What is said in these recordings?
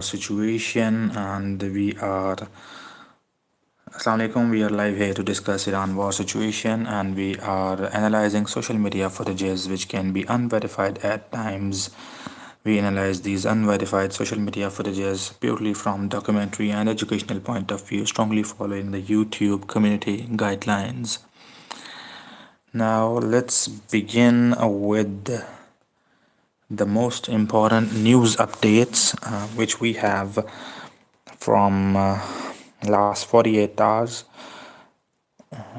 situation, and Assalamu alaikum. We are live here to discuss Iran war situation, and we are analyzing social media footages which can be unverified at times. We analyze these unverified social media footages purely from documentary and educational point of view, strongly following the YouTube community guidelines. Now let's begin with the most important news updates which we have from last 48 hours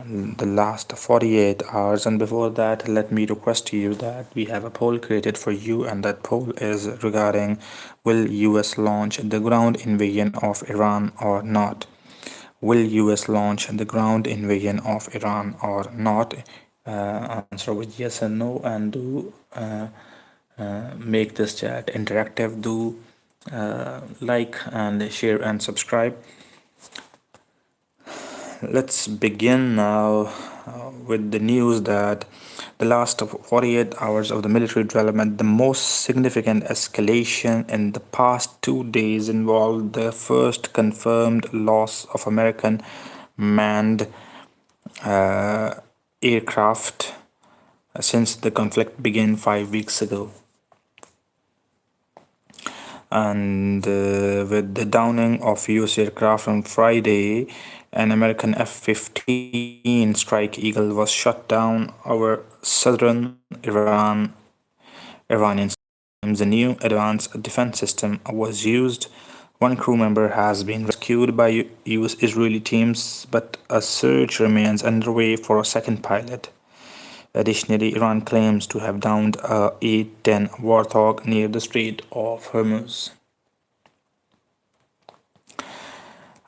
the last 48 hours. And before that, let me request you that we have a poll created for you, and that poll is regarding: will US launch the ground invasion of Iran or not? Will US launch the ground invasion of Iran or not? Answer with yes and no, and do make this chat interactive. Do like and share and subscribe. Let's begin now with the news that the last 48 hours of the military development, the most significant escalation in the past 2 days, involved the first confirmed loss of American manned uh, aircraft since the conflict began 5 weeks ago. And with the downing of US aircraft on Friday, an American F-15 Strike Eagle was shot down over southern Iranian systems. A new advanced defense system was used. One crew member has been rescued by US-Israeli teams, but a search remains underway for a second pilot. Additionally, Iran claims to have downed a A-10 Warthog near the Strait of Hormuz.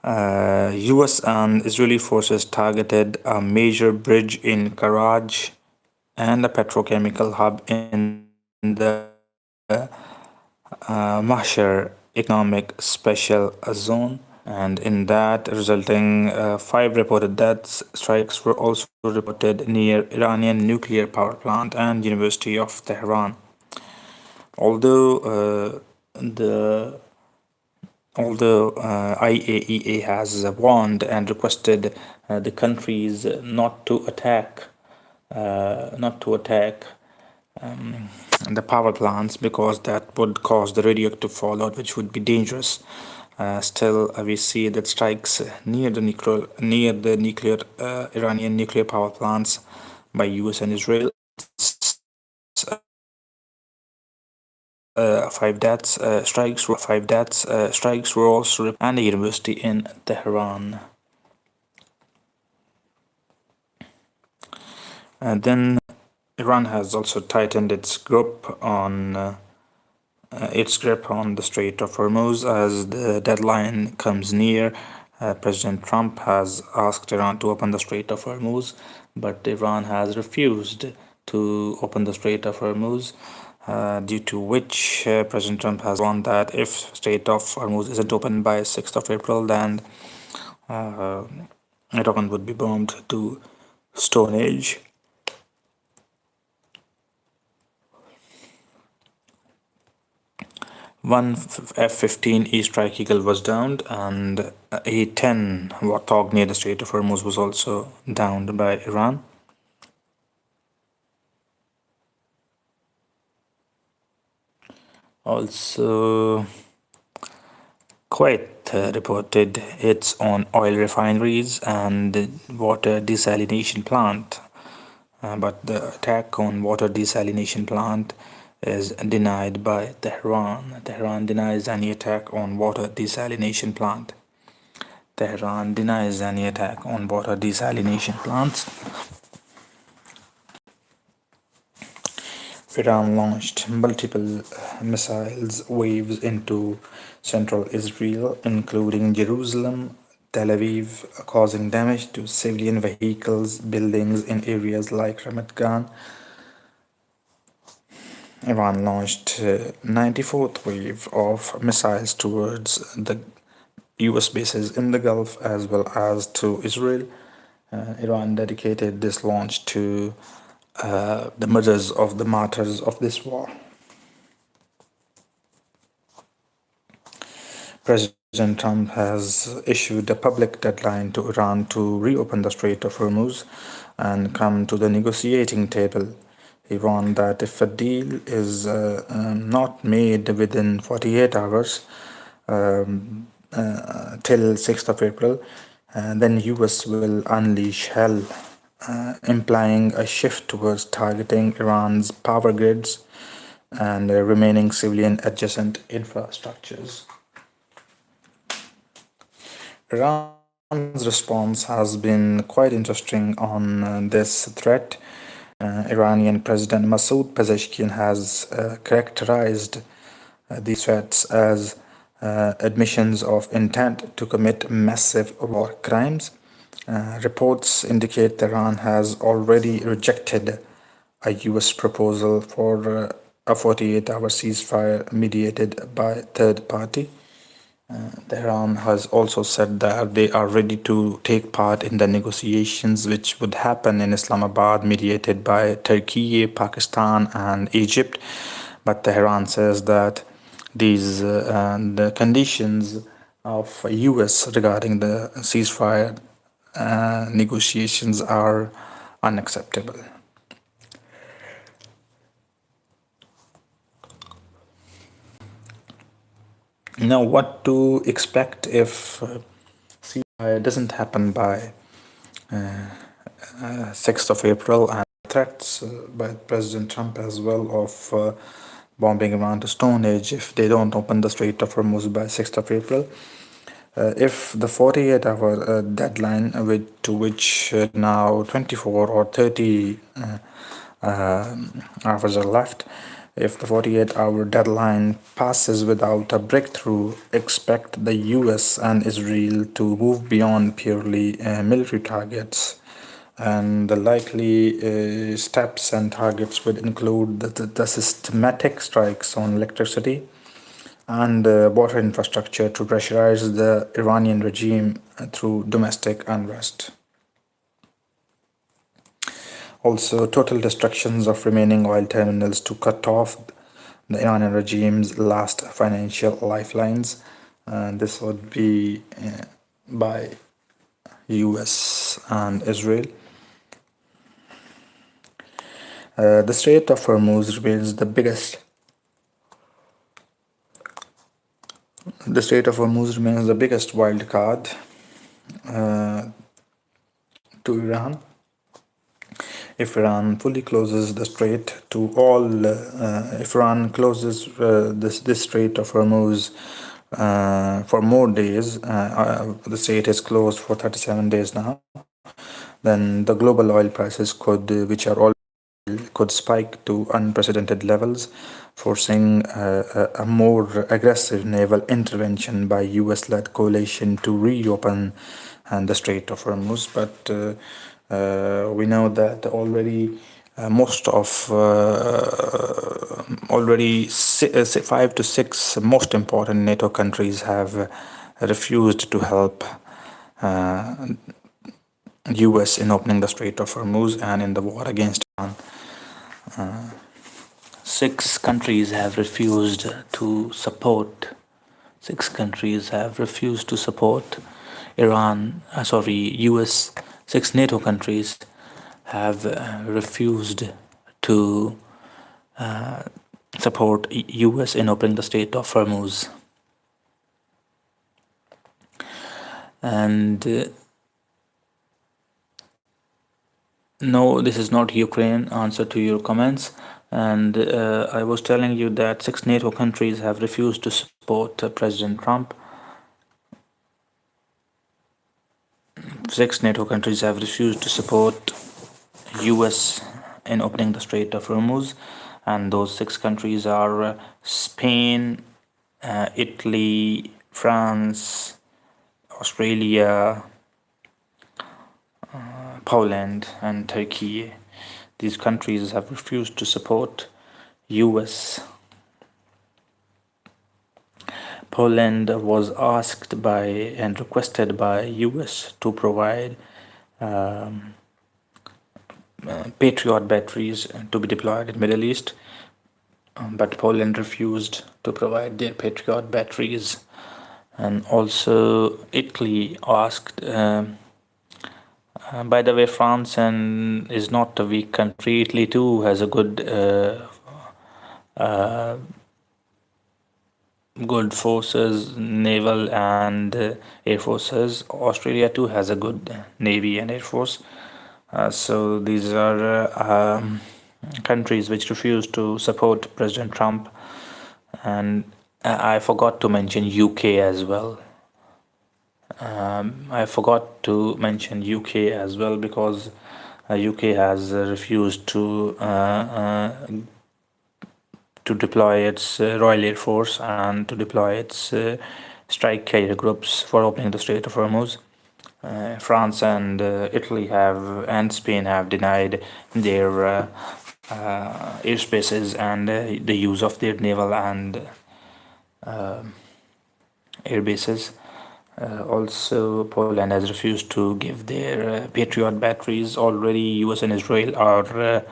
US and Israeli forces targeted a major bridge in Karaj and a petrochemical hub in the Mahshar Economic Special Zone, and in that resulting 5 reported deaths. Strikes were also reported near Iranian nuclear power plant and University of Tehran. Although the IAEA has warned and requested the countries not to attack the power plants, because that would cause the radioactive fallout, which would be dangerous. Still, we see that strikes near the nuclear Iranian nuclear power plants by US and Israel. 5 deaths. Strikes were also reported and a university in Tehran. And then Iran has also tightened its grip on the Strait of Hormuz as the deadline comes near. President Trump has asked Iran to open the Strait of Hormuz, but Iran has refused to open the Strait of Hormuz, due to which President Trump has warned that if Strait of Hormuz isn't opened by 6th of April, then Iran would be bombed to Stone Age. One F-15E Strike Eagle was downed, and a A-10 Warthog near the Strait of Hormuz was also downed by Iran. Also, Kuwait reported hits on oil refineries and water desalination plant, but the attack on water desalination plant is denied by Tehran. Tehran denies any attack on water desalination plant. Tehran denies any attack on water desalination plants. Iran launched multiple missiles waves into central Israel, including Jerusalem, Tel Aviv, causing damage to civilian vehicles, buildings in areas like Ramat Gan. Iran launched 94th wave of missiles towards the US bases in the Gulf as well as to Israel. Iran dedicated this launch to the mothers of the martyrs of this war. President Trump has issued a public deadline to Iran to reopen the Strait of Hormuz and come to the negotiating table. He warned that if a deal is not made within 48 hours till 6th of April, then US will unleash hell, implying a shift towards targeting Iran's power grids and remaining civilian adjacent infrastructures. Iran's response has been quite interesting on this threat. Iranian President Masoud Pezeshkian has characterized these threats as admissions of intent to commit massive war crimes. Reports indicate Iran has already rejected a US proposal for a 48-hour ceasefire mediated by third party. Tehran has also said that they are ready to take part in the negotiations which would happen in Islamabad, mediated by Turkey, Pakistan, and Egypt. But Tehran says that the conditions of US regarding the ceasefire negotiations are unacceptable. Now, what to expect if ceasefire doesn't happen by 6th of April, and threats by President Trump as well of bombing Iran to Stone Age if they don't open the Strait of Hormuz by 6th of April. If the 48-hour deadline, to which now 24 or 30 hours are left, if the 48-hour deadline passes without a breakthrough, expect the US and Israel to move beyond purely military targets. And the likely steps and targets would include the systematic strikes on electricity and water infrastructure to pressurize the Iranian regime through domestic unrest. Also, total destructions of remaining oil terminals to cut off the Iranian regime's last financial lifelines. This would be by US and Israel. The Strait of Hormuz remains the biggest. The Strait of Hormuz remains the biggest wild card to Iran. If Iran fully closes the strait to all, if Iran closes this Strait of Hormuz for more days, the strait is closed for 37 days now, then the global oil prices which are all could spike to unprecedented levels, forcing a more aggressive naval intervention by US-led coalition to reopen the Strait of Hormuz. But we know that already most of already 5 to 6 most important NATO countries have refused to help US in opening the Strait of Hormuz and in the war against Iran. 6 countries have refused to support. 6 countries have refused to support US. 6 NATO countries have refused to support US in opening the Strait of Hormuz. And no, this is not Ukraine. Answer to your comments. And I was telling you that 6 NATO countries have refused to support President Trump. 6 NATO countries have refused to support US in opening the Strait of Hormuz, and those 6 countries are Spain, Italy, France, Australia, Poland, and Turkey. These countries have refused to support US. Poland was asked by and requested by US to provide Patriot batteries to be deployed in Middle East, but Poland refused to provide their Patriot batteries And also Italy asked, by the way, France and is not a weak country. Italy too has a good forces, naval and air forces. Australia too has a good navy and air force. So these are countries which refuse to support President Trump. And I forgot to mention UK as well. I forgot to mention UK as well because UK has refused to deploy its Royal Air Force and to deploy its strike carrier groups for opening the Strait of Hormuz. France and Italy have and Spain have denied their airspaces and the use of their naval and air bases. Also, Poland has refused to give their Patriot batteries. Already, US and Israel are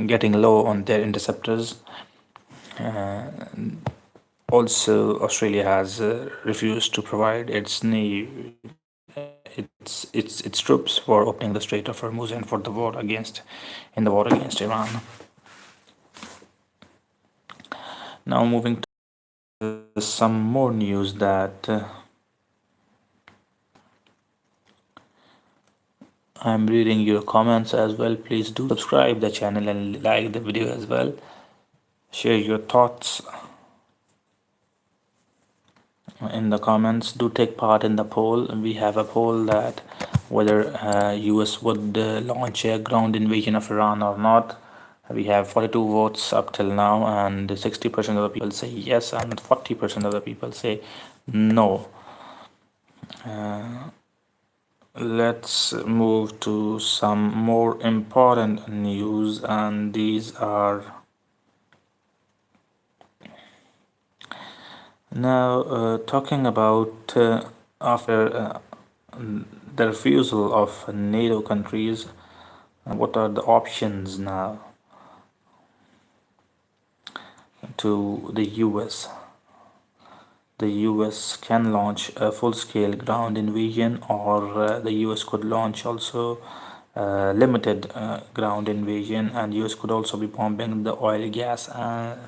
getting low on their interceptors. Also, Australia has refused to provide its troops for opening the Strait of Hormuz and for the war against Iran. Now, moving to some more news that I'm reading your comments as well. Please do subscribe the channel and like the video as well. Share your thoughts in the comments. Do take part in the poll. We have a poll that whether US would launch a ground invasion of Iran or not. We have 42 votes up till now, and 60% of the people say yes and 40% of the people say no. Let's move to some more important news, and these are now talking about after the refusal of NATO countries, what are the options now to the US? The US can launch a full-scale ground invasion, or the US could launch also limited ground invasion, and US could also be bombing the oil, gas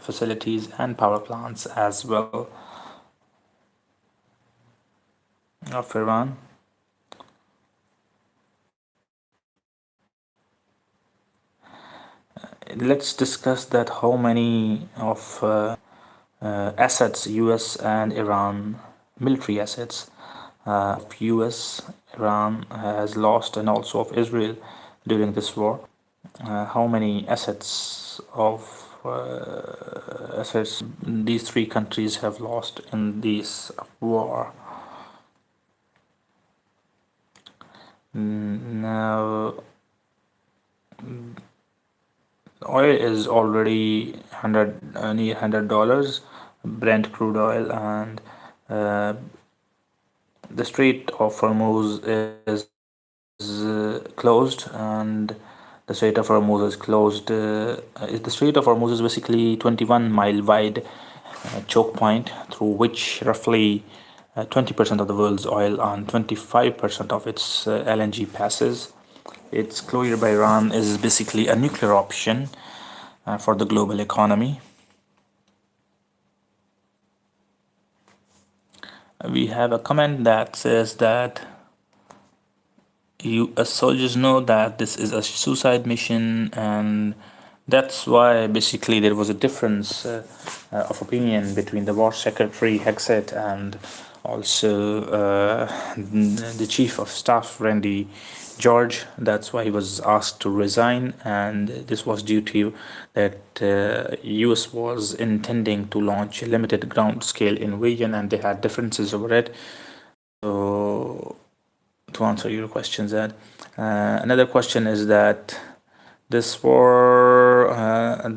facilities and power plants as well of Iran. Let's discuss that how many of assets US and Iran, military assets of US, Iran has lost, and also of Israel during this war. How many assets these three countries have lost in this war. Now, oil is already near $100, Brent crude oil, and the Strait of Hormuz is closed, and the Strait of Hormuz is closed. The Strait of Hormuz is basically 21-mile wide choke point through which roughly 20% of the world's oil and 25% of its LNG passes. Its closure by Iran is basically a nuclear option for the global economy. We have a comment that says that US soldiers know that this is a suicide mission, and that's why basically there was a difference of opinion between the war secretary Hexet and also the chief of staff Randy George. That's why he was asked to resign, and this was due to that US was intending to launch a limited ground scale invasion, and they had differences over it. So to answer your questions, that another question is that this war,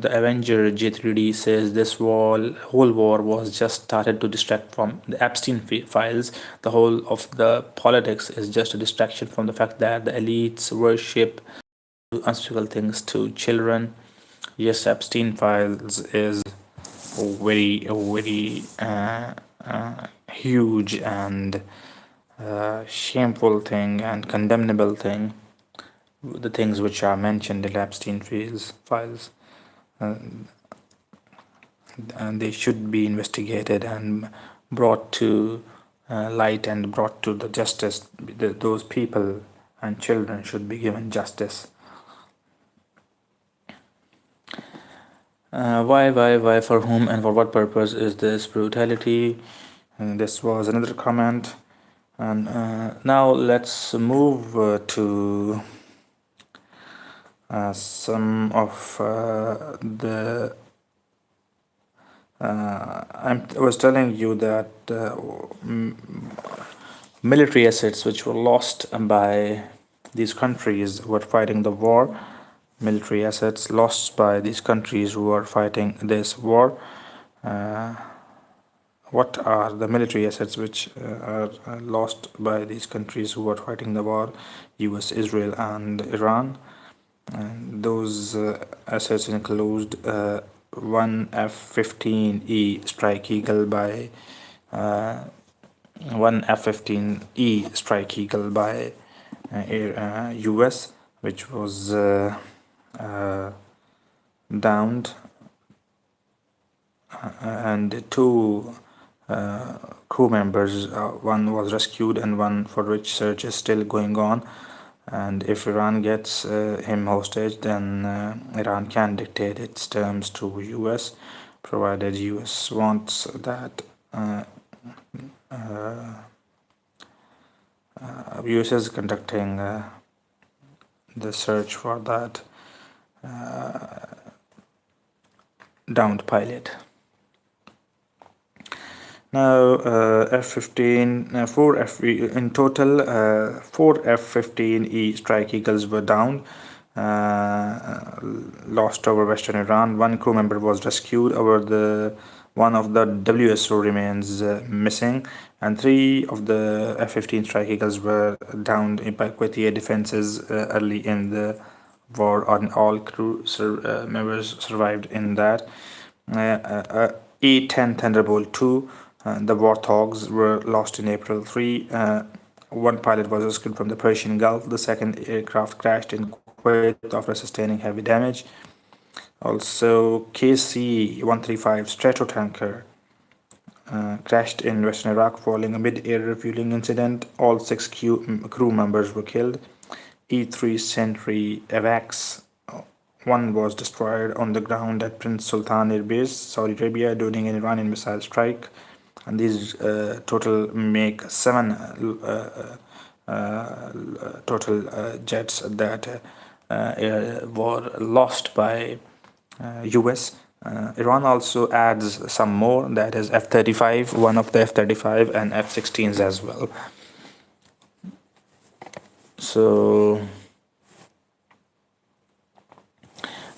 the Avenger J3D says this whole war was just started to distract from the Epstein files. The whole of the politics is just a distraction from the fact that the elites worship unspeakable things to children. Yes, Epstein files is very huge and shameful thing and condemnable thing. The things which are mentioned in Epstein files, and they should be investigated and brought to light and brought to the justice. Those people and children should be given justice. Why, for whom and for what purpose is this brutality? And this was another comment. And now let's move to some of the I was telling you that military assets which were lost by these countries who were fighting the war, military assets lost by these countries who are fighting this war. What are the military assets which are lost by these countries who are fighting the war? US, Israel, and Iran. And those assets include one F-15E Strike Eagle by US, which was downed, and two crew members, one was rescued and one for which search is still going on. And if Iran gets him hostage, then Iran can dictate its terms to US, provided US wants that. US is conducting the search for that downed pilot. Now, F-15, in total, 4 F-15E Strike Eagles were downed, lost over Western Iran. One crew member was rescued. One of the WSO remains missing, and 3 of the F-15 Strike Eagles were downed by Kuwaiti air defenses early in the war. All crew members survived in that. E-10 Thunderbolt II. The Warthogs were lost in April 3. One pilot was rescued from the Persian Gulf. The second aircraft crashed in Kuwait after sustaining heavy damage. Also, KC-135 Stratotanker crashed in Western Iraq following a mid-air refueling incident. All 6 crew members were killed. E-3 Sentry AVAX. One was destroyed on the ground at Prince Sultan Air Base, Saudi Arabia, during an Iranian missile strike. And these total make 7 total jets that were lost by US. Iran also adds some more, that is F-35, one of the F-35 and F-16s as well. So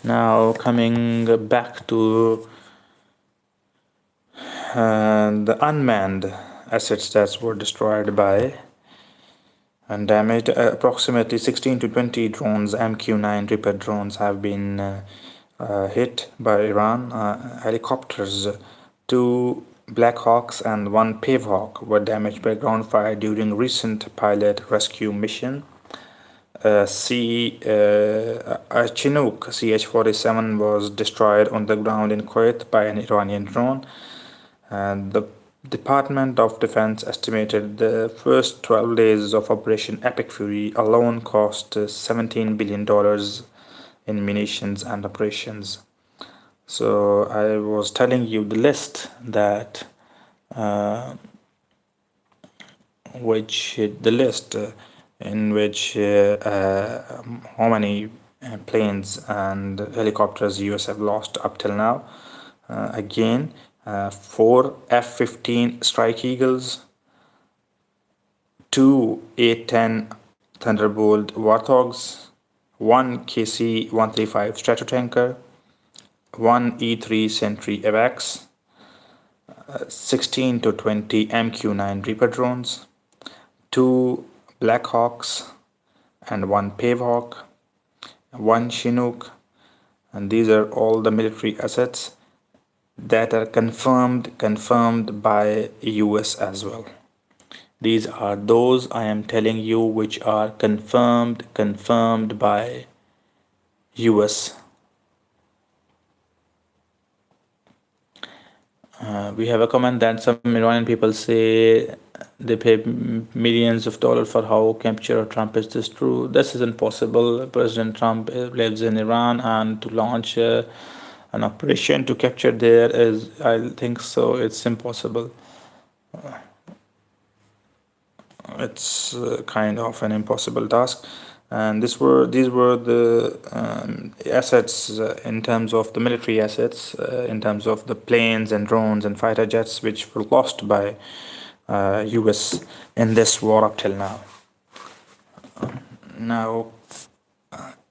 now coming back to the unmanned assets that were destroyed by and damaged. Approximately 16 to 20 drones, MQ-9 Reaper drones, have been hit by Iran. Helicopters, 2 Black Hawks and 1 Pavehawk were damaged by ground fire during recent pilot rescue mission. Chinook CH-47 was destroyed on the ground in Kuwait by an Iranian drone. And the Department of Defense estimated the first 12 days of Operation Epic Fury alone cost $17 billion in munitions and operations. So I was telling you the list that in which how many planes and helicopters US have lost up till now. Again, 4 F-15 Strike Eagles, 2 A-10 Thunderbolt Warthogs, 1 KC-135 Stratotanker, 1 E-3 Sentry AVAX, 16 to 20 MQ-9 Reaper drones, 2 Black Hawks and 1 Pavehawk, 1 Chinook, and these are all the military assets. that are confirmed by US as well. These are those I am telling you which are confirmed by US. We have a comment that some Iranian people say they pay millions of dollars for how capture of Trump. Is this true? This isn't possible. President Trump lives in Iran, and to launch an operation to capture there is, I think so, it's impossible. It's kind of an impossible task. And these were the assets in terms of the military assets, in terms of the planes and drones and fighter jets, which were lost by US in this war up till now. Now,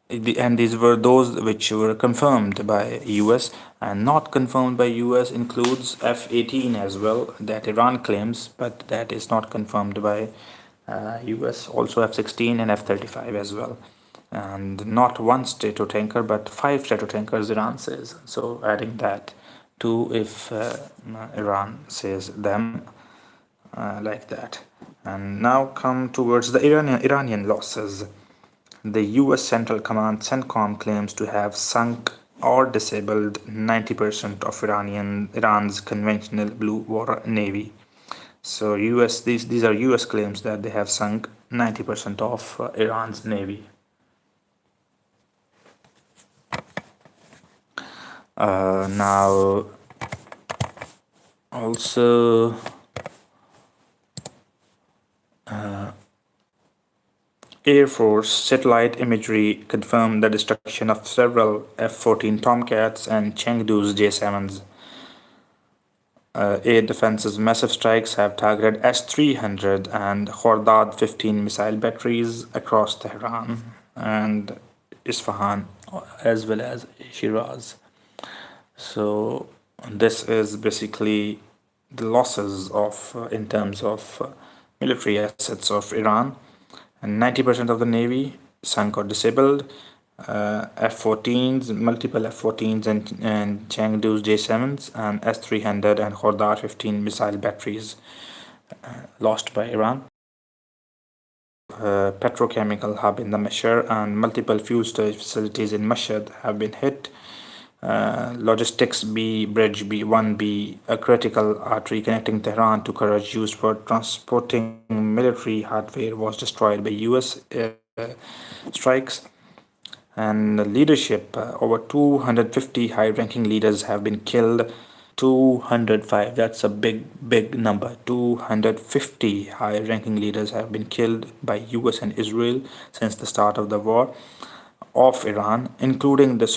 and these were those which were confirmed by US, and not confirmed by US includes F-18 as well, that Iran claims, but that is not confirmed by US. Also F-16 and F-35 as well, and not one Stratotanker but 5 Stratotankers Iran says. So adding that to if Iran says them like that. And now come towards the Iranian losses. The US Central Command CENTCOM claims to have sunk or disabled 90% of Iran's conventional blue water navy. So these are US claims that they have sunk 90% of Iran's navy. Now also Air Force satellite imagery confirmed the destruction of several F-14 Tomcats and Chengdu's J-7s. Air defense's massive strikes have targeted S-300 and Khordad 15 missile batteries across Tehran and Isfahan, as well as Shiraz. So this is basically the losses of in terms of military assets of Iran. And 90% of the navy sunk or disabled. F-14s, multiple F-14s and Chengdu's J-7s and S-300 and Khordad 15 missile batteries lost by Iran. Petrochemical hub in the Mashhad and multiple fuel storage facilities in Mashhad have been hit. Logistics Bridge B1B, a critical artery connecting Tehran to Karachi used for transporting military hardware, was destroyed by US strikes. And leadership, over 250 high-ranking leaders have been killed. 205, that's a big number. 250 high-ranking leaders have been killed by US and Israel since the start of the war of Iran, including the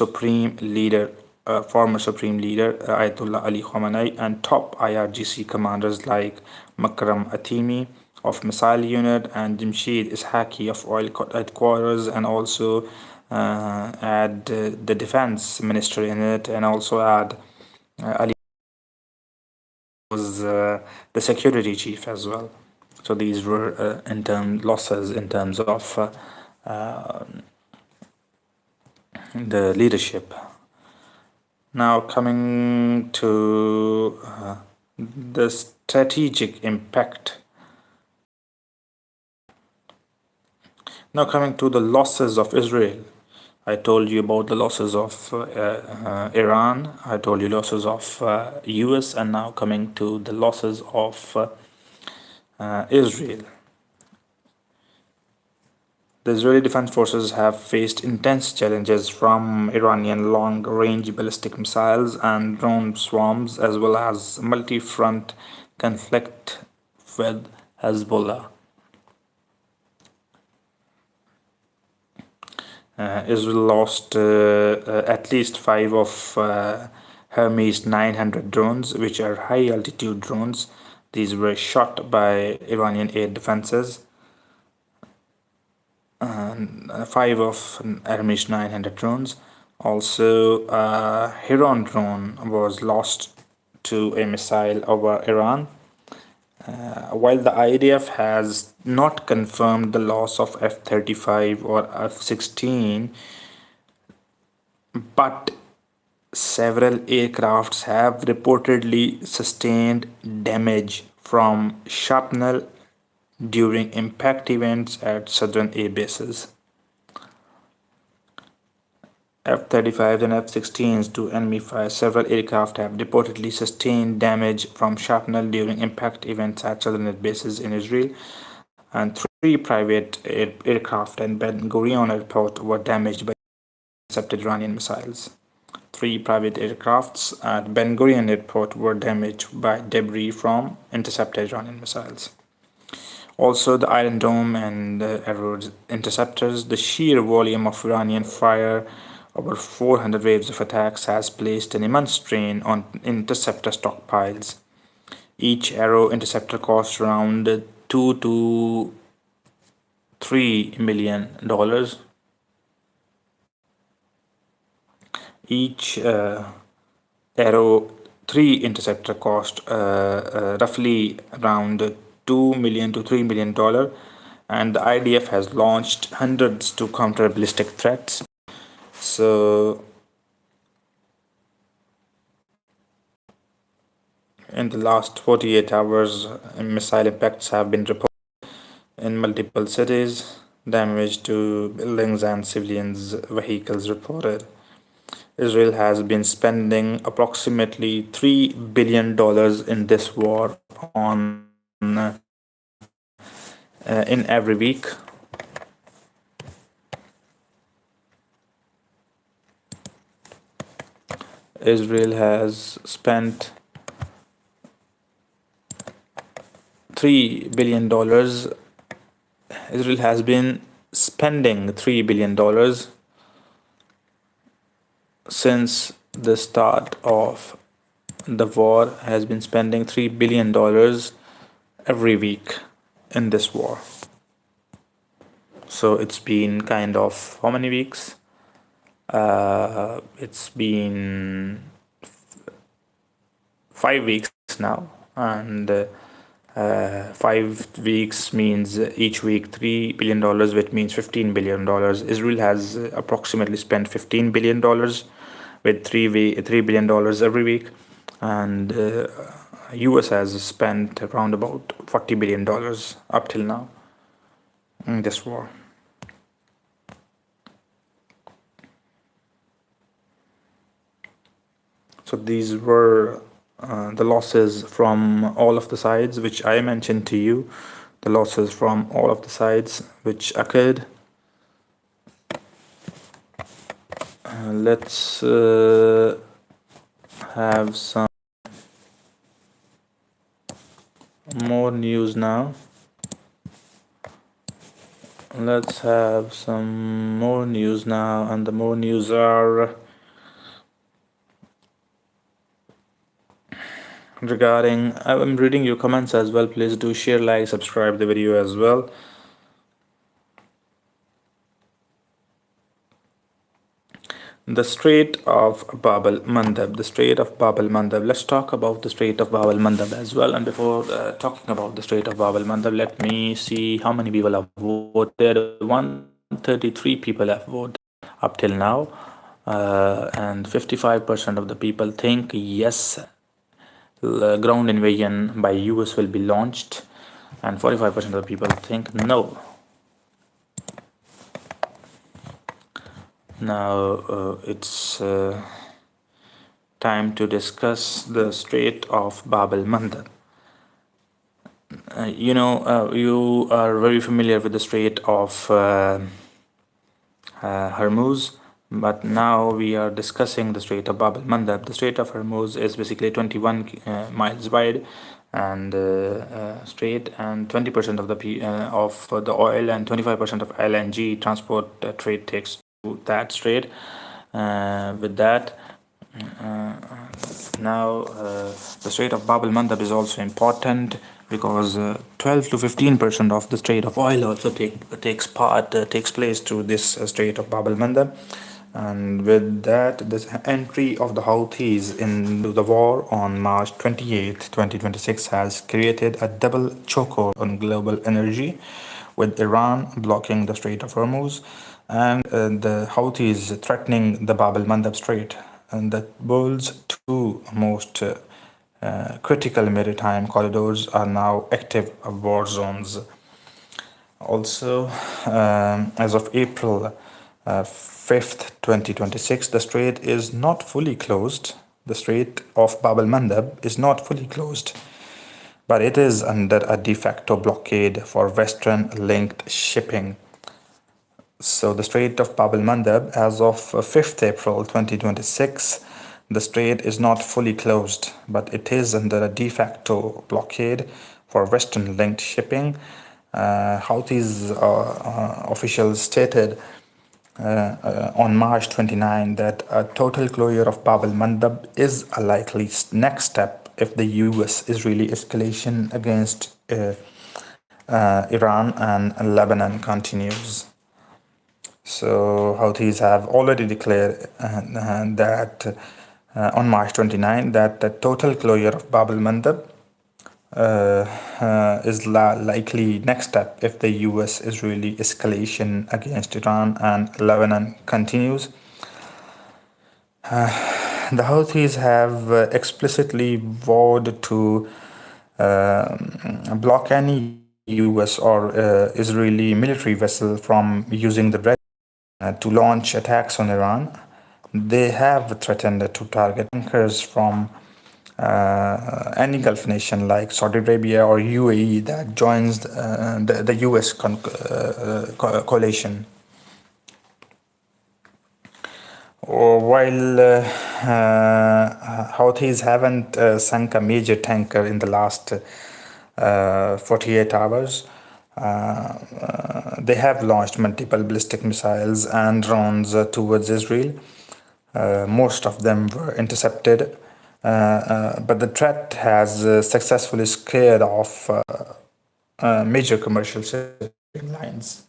former supreme leader Ayatollah Ali Khamenei, and top IRGC commanders like Makram Atimi of Missile Unit and Jamshid Ishaqi of Oil Headquarters, and also add the defense minister in it, and also add Ali was the security chief as well. So these were losses in terms of the leadership. Now coming to the strategic impact. Now coming to the losses of Israel. I told you about the losses of Iran. I told you losses of US, and now coming to the losses of Israel. The Israeli Defense Forces have faced intense challenges from Iranian long-range ballistic missiles and drone swarms, as well as multi-front conflict with Hezbollah. Israel lost at least 5 of Hermes 900 drones, which are high-altitude drones. These were shot by Iranian air defenses. 5 of Hermes 900 drones. Also, Heron drone was lost to a missile over Iran. While the IDF has not confirmed the loss of F-35 or F-16, but several aircrafts have reportedly sustained damage from shrapnel during impact events at southern air bases. F-35s and F-16s to enemy fire. Several aircraft have reportedly sustained damage from shrapnel during impact events at southern air bases in Israel, and three private aircraft and Ben Gurion airport were damaged by intercepted Iranian missiles. Three private aircrafts at Ben Gurion airport were damaged by debris from intercepted Iranian missiles. Also, the Iron Dome and the Arrow interceptors, the sheer volume of Iranian fire over 400 waves of attacks has placed an immense strain on interceptor stockpiles. Each Arrow interceptor costs around $2 to $3 million. Each Arrow 3 interceptor cost roughly around $2 to $3 million, and the IDF has launched hundreds to counter ballistic threats. So, in the last 48 hours, missile impacts have been reported in multiple cities, damage to buildings and civilians' vehicles reported. Israel has been spending approximately $3 billion in this war on in every week. Israel has spent $3 billion. Israel has been spending $3 billion since the start of the war, has been spending $3 billion every week in this war. So it's been kind of how many weeks? It's been 5 weeks now, and 5 weeks means each week $3 billion, which means $15 billion. Israel has approximately spent $15 billion with $3 billion every week, and US has spent around about $40 billion up till now in this war. So these were the losses from all of the sides, which I mentioned to you, the losses from all of the sides which occurred. Let's have some more news now. Let's have some more news now, and the more news are regarding, I'm reading your comments as well. Please do share, like, subscribe the video as well. The Strait of Bab el-Mandeb. The Strait of Bab el-Mandeb. Let's talk about the Strait of Bab el-Mandeb as well. And before talking about the Strait of Bab el-Mandeb, let me see how many people have voted. 133 people have voted up till now, and 55% of the people think yes, ground invasion by US will be launched, and 45% of the people think no. Now it's time to discuss the Strait of Bab el-Mandeb. You are very familiar with the Strait of Hormuz, but now we are discussing the Strait of Bab el-Mandeb. The Strait of Hormuz is basically 21 miles wide and straight, and 20% of the oil and 25% of LNG transport trade takes to that strait. With that, now the Strait of Bab el-Mandeb is also important because 12 to 15% of the Strait of oil also takes place through this Strait of Bab el-Mandeb. And with that, the entry of the Houthis into the war on March 28, 2026 has created a double chokehold on global energy, with Iran blocking the Strait of Hormuz and the Houthis threatening the Bab el-Mandeb Strait. and the world's two most critical maritime corridors are now active war zones. Also, as of April 5th, 2026, the strait is not fully closed. The Strait of Bab el-Mandeb is not fully closed, but it is under a de facto blockade for Western linked shipping. So, the Strait of Bab el-Mandeb, as of 5th April 2026, the strait is not fully closed, but it is under a de facto blockade for Western linked shipping. Houthis officials stated on March 29 that a total closure of Bab el-Mandeb is a likely next step if the US-Israeli escalation against Iran and Lebanon continues. So Houthis have already declared that on March 29 that the total closure of Bab el-Mandeb is likely next step if the US-Israeli escalation against Iran and Lebanon continues. The Houthis have explicitly vowed to block any US or Israeli military vessel from using the Red to launch attacks on Iran. They have threatened to target tankers from any Gulf nation like Saudi Arabia or UAE that joins the US coalition. While Houthis haven't sunk a major tanker in the last 48 hours, they have launched multiple ballistic missiles and drones towards Israel. Most of them were intercepted, but the threat has successfully scared off major commercial shipping lines.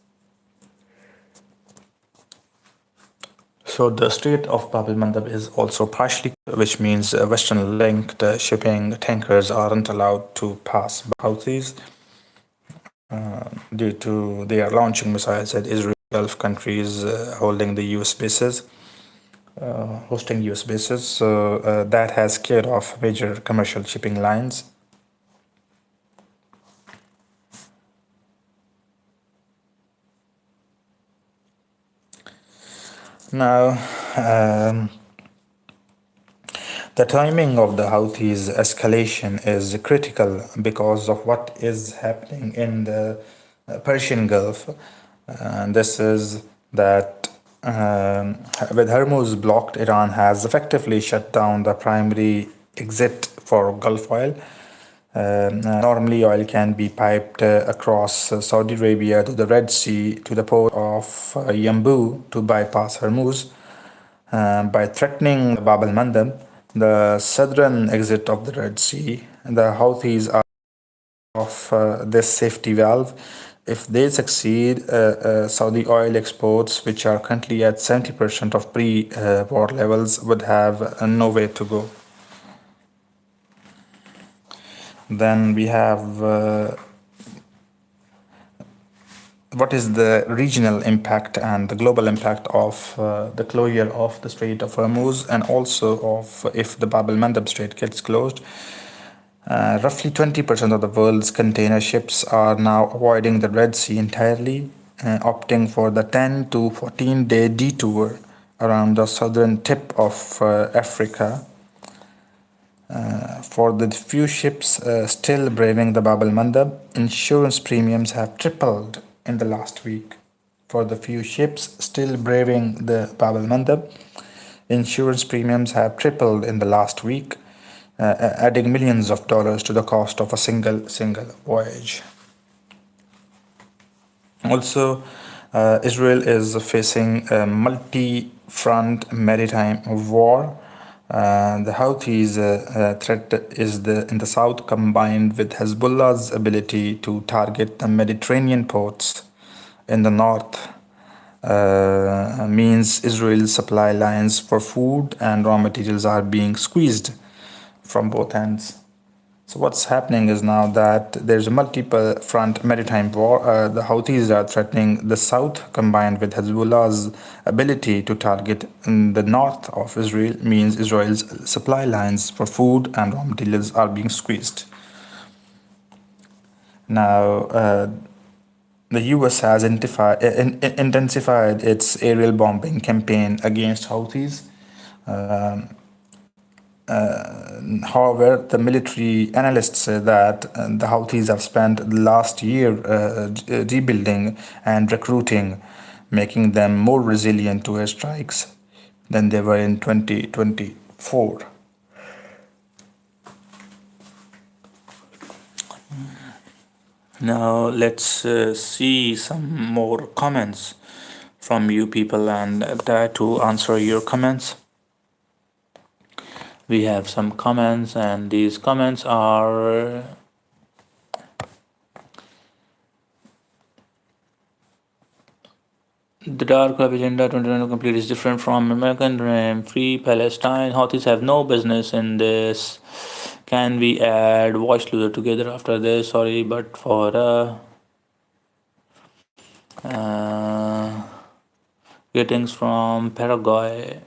So the Strait of Bab el-Mandeb is also partially, which means Western linked shipping tankers aren't allowed to pass Houthis due to they are launching missiles at Israel, Gulf countries holding the US bases. Hosting US bases, so that has scared off major commercial shipping lines. Now, the timing of the Houthis' escalation is critical because of what is happening in the Persian Gulf. This is that with Hormuz blocked, Iran has effectively shut down the primary exit for Gulf oil. Normally, oil can be piped across Saudi Arabia to the Red Sea to the port of Yanbu to bypass Hormuz. By threatening Bab el-Mandeb, the southern exit of the Red Sea, the Houthis are of this safety valve. If they succeed, Saudi oil exports, which are currently at 70% of pre-war levels, would have nowhere to go. Then we have what is the regional impact and the global impact of the closure of the Strait of Hormuz, and also of if the Bab el-Mandeb Strait gets closed. Roughly 20% of the world's container ships are now avoiding the Red Sea entirely, opting for the 10 to 14-day detour around the southern tip of Africa. For the few ships still braving the Bab el-Mandeb, insurance premiums have tripled in the last week. For the few ships still braving the Bab el-Mandeb, insurance premiums have tripled in the last week, adding millions of dollars to the cost of a single voyage. Also, Israel is facing a multi-front maritime war. The Houthis' threat is in the south, combined with Hezbollah's ability to target the Mediterranean ports in the north, means Israel's supply lines for food and raw materials are being squeezed from both ends. So what's happening is now that there's a multiple front maritime war. The Houthis are threatening the south, combined with Hezbollah's ability to target the north of Israel, means Israel's supply lines for food and raw materials are being squeezed. Now, the US has intensified its aerial bombing campaign against Houthis. Um, However, the military analysts say that the Houthis have spent the last year rebuilding and recruiting, making them more resilient to airstrikes than they were in 2024. Now let's see some more comments from you people and try to answer your comments. We have some comments, and these comments are the dark web agenda 2020 complete is different from American dream. Free Palestine. Houthis have no business in this. Can we add watch loser together after this? Sorry, but for greetings from Paraguay.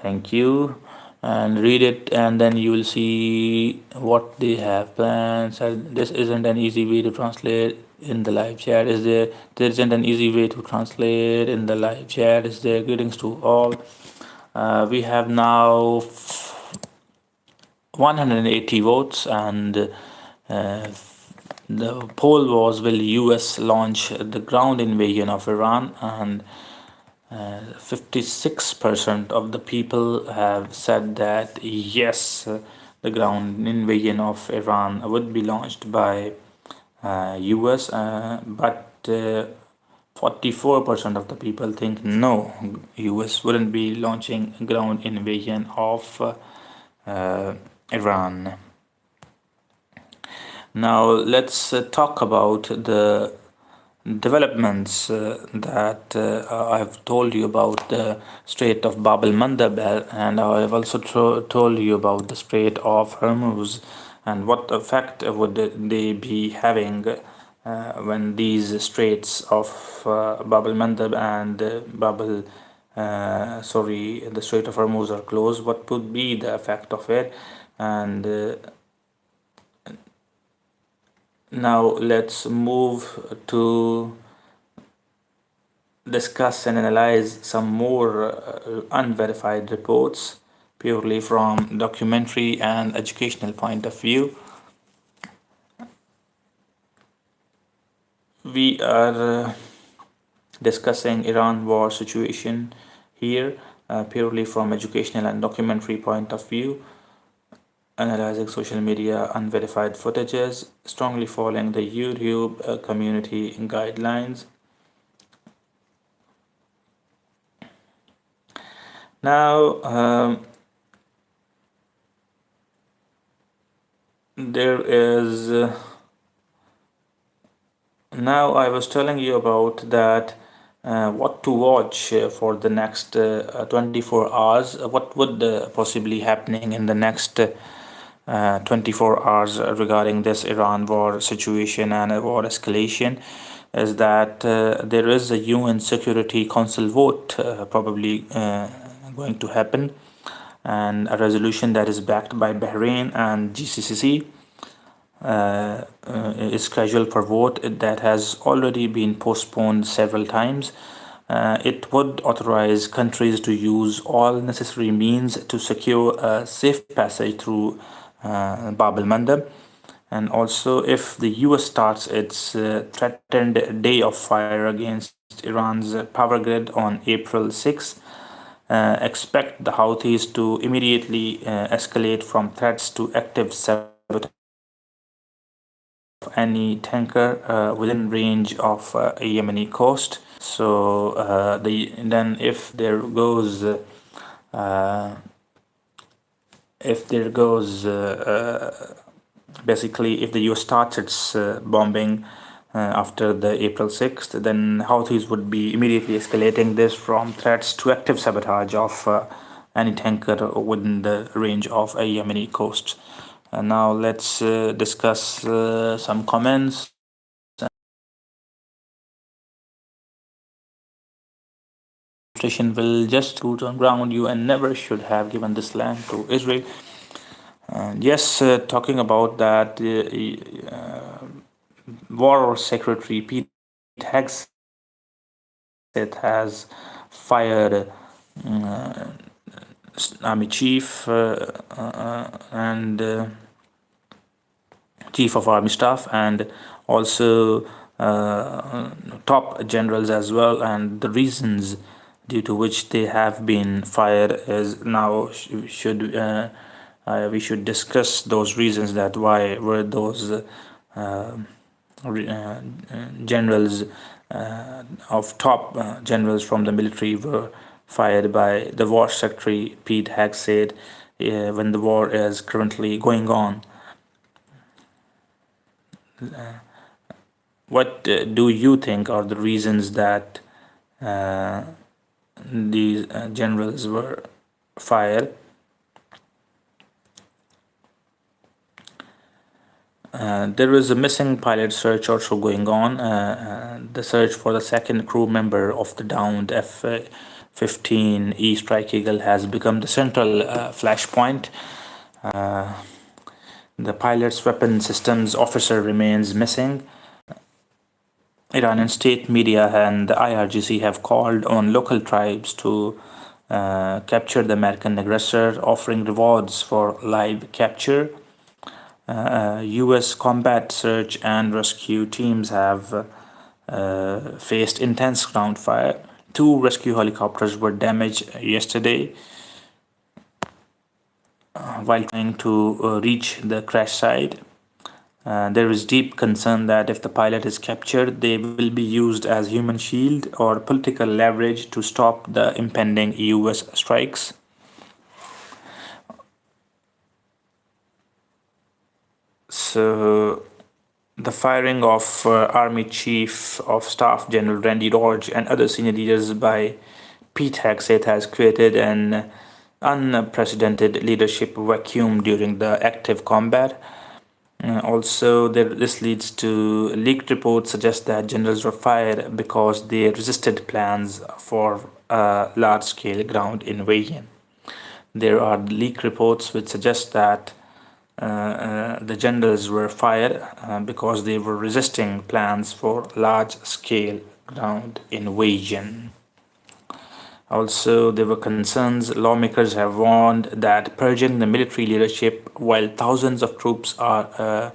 Thank you. And read it, and then you will see what they have planned. So this isn't an easy way to translate in the live chat. Is there? There isn't an easy way to translate in the live chat. Is there? Greetings to all. We have now 180 votes, and the poll was, will US launch the ground invasion of Iran? And 56% of the people have said that yes, the ground invasion of Iran would be launched by US, but 44% of the people think no, US wouldn't be launching ground invasion of Iran. Now let's talk about the developments that I've told you about the Strait of Bab el-Mandeb, and I've also told you about the Strait of Hormuz and what effect would they be having when these straits of Bab el-Mandeb and the Strait of Hormuz are closed. What would be the effect of it? And now let's move to discuss and analyze some more unverified reports purely from documentary and educational point of view. We are discussing Iran war situation here purely from educational and documentary point of view, analyzing social media unverified footages, strongly following the YouTube community guidelines. Now, there is now I was telling you about that what to watch for the next 24 hours. What would possibly happening in the next 24 hours regarding this Iran war situation and war escalation is that there is a UN Security Council vote probably going to happen, and a resolution that is backed by Bahrain and GCC is scheduled for vote. That has already been postponed several times. It would authorize countries to use all necessary means to secure a safe passage through Bab el-Mandeb, and also if the US starts its threatened day of fire against Iran's power grid on April 6, expect the Houthis to immediately escalate from threats to active sabotage of any tanker within range of a Yemeni coast. So then if there goes basically if the US starts its bombing after the April 6th, then Houthis would be immediately escalating this from threats to active sabotage of any tanker within the range of a Yemeni coast. Now let's discuss some comments. Administration will just root on ground you and never should have given this land to Israel. And yes, talking about that, War Secretary Pete Hegseth has fired Army Chief and Chief of Army Staff, and also top generals as well. And the reasons due to which they have been fired is now we should discuss those reasons, that why were those generals of top generals from the military were fired by the War Secretary Pete Hegseth when the war is currently going on. What do you think are the reasons that these generals were fired? There is a missing pilot search also going on. The search for the second crew member of the downed F-15E Strike Eagle has become the central flashpoint. The pilot's weapon systems officer remains missing. Iranian state media and the IRGC have called on local tribes to capture the American aggressor, offering rewards for live capture. US combat search and rescue teams have faced intense ground fire. 2 rescue helicopters were damaged yesterday while trying to reach the crash site. There is deep concern that if the pilot is captured, they will be used as human shield or political leverage to stop the impending US strikes. So, the firing of Army Chief of Staff General Randy George and other senior leaders by Pete Hegseth has created an unprecedented leadership vacuum during the active combat. Also, this leads to leaked reports suggest that generals were fired because they resisted plans for a large-scale ground invasion. There are leaked reports which suggest that the generals were fired because they were resisting plans for large-scale ground invasion. Also, there were concerns. Lawmakers have warned that purging the military leadership while thousands of troops are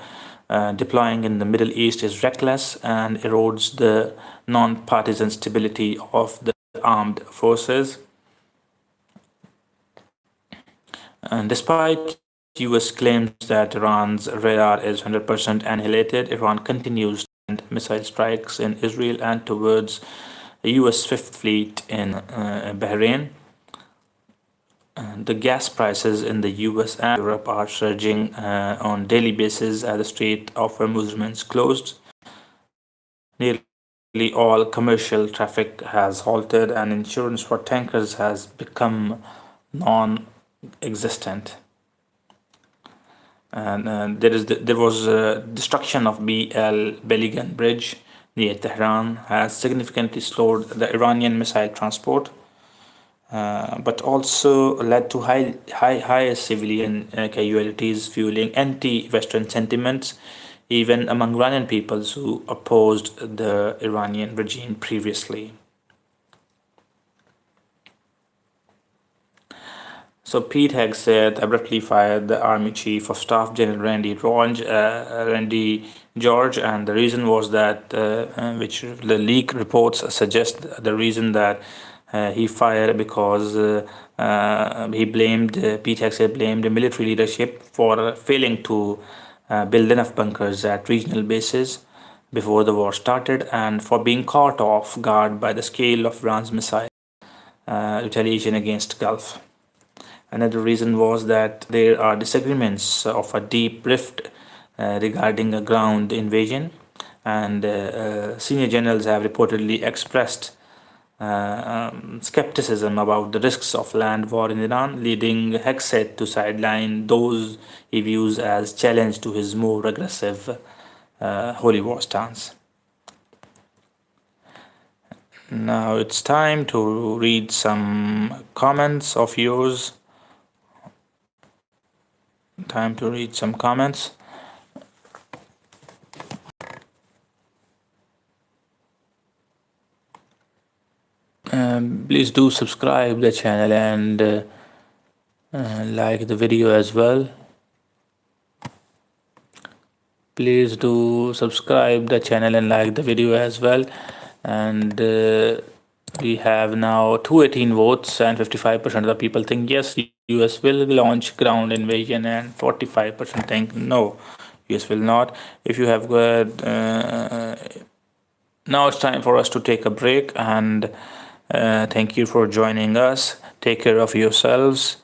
deploying in the Middle East is reckless and erodes the non-partisan stability of the armed forces. And despite US claims that Iran's radar is 100% annihilated, Iran continues to send missile strikes in Israel and towards the US Fifth Fleet in Bahrain. The gas prices in the US and Europe are surging on daily basis as the Strait of Hormuz remains closed. Nearly all commercial traffic has halted, and insurance for tankers has become non-existent. And there was destruction of Beligan Bridge near Tehran has significantly slowed the Iranian missile transport, but also led to high civilian casualties, fueling anti-Western sentiments, even among Iranian peoples who opposed the Iranian regime previously. So Pete Hegseth abruptly fired the Army Chief of Staff General Randy George, and the reason was that, which the leak reports suggest, the reason that he fired because Pete Hegseth blamed the military leadership for failing to build enough bunkers at regional bases before the war started, and for being caught off guard by the scale of Iran's missile retaliation against Gulf. Another reason was that there are disagreements of a deep rift regarding a ground invasion, and senior generals have reportedly expressed skepticism about the risks of land war in Iran, leading Hegseth to sideline those he views as challenge to his more aggressive holy war stance. Now it's time to read some comments of yours. Time to read some comments. Please do subscribe the channel and like the video as well. Please do subscribe the channel and like the video as well. And we have now 218 votes, and 55% of the people think yes, US will launch ground invasion, and 45% think no, US will not. If you have got now it's time for us to take a break, and thank you for joining us. Take care of yourselves.